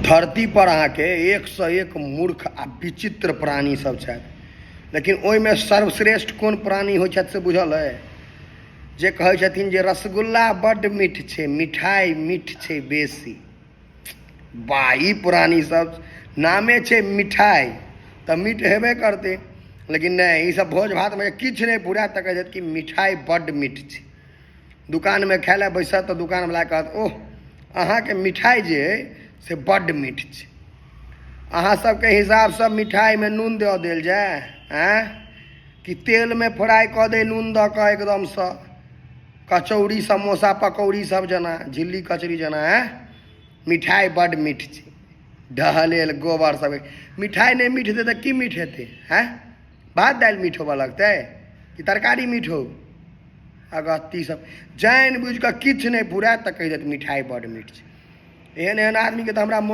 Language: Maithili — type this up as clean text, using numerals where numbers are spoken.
धरती पर अहाँके 101 मूर्ख आ विचित्र प्राणी सब छथि, लेकिन ओहिमे सर्वश्रेष्ठ कोन प्राणी होइ छथि से बुझल अइ? जे कहै छथिन जे रसगुल्ला बड्ड मीठ छै, मिठाई मीठ छै बेसी। बाई प्राणी सब नामे छै मिठाई, तऽ मीठ हेबे करतै, लेकिन नहि, ई सब भोज भातमे किछु नहि पूरा तऽ कहै छथि कि मिठाई बड्ड मीठ छै। दुकानमे खाय लए बैसत तऽ दुकानवला कहत ओह अहाँके मिठाई जे अइ से बड्ड मीठ छै। अहाँ सबके हिसाबसँ मिठाइमे नून दऽ देल जाय कि तेलमे फ्राई कऽ दे नून दऽ कऽ एकदमसँ, कचौड़ी समोसा पकौड़ी सब जेना, झिल्ली कचरी जेना। मिठाई बड्ड मीठ छै, ढहलेल गोबर सब। मिठाई नहि मीठ हेतै तऽ की मीठ हेतै? भात दालि मीठ होबऽ लगतै कि तरकारी मीठ हो? अगत्ती सब जानि बुझि कऽ किछु नहि पुरात तऽ कहि देत मिठाई बड्ड मीठ छै। एहन एहन आदमीके तऽ हमरा मोन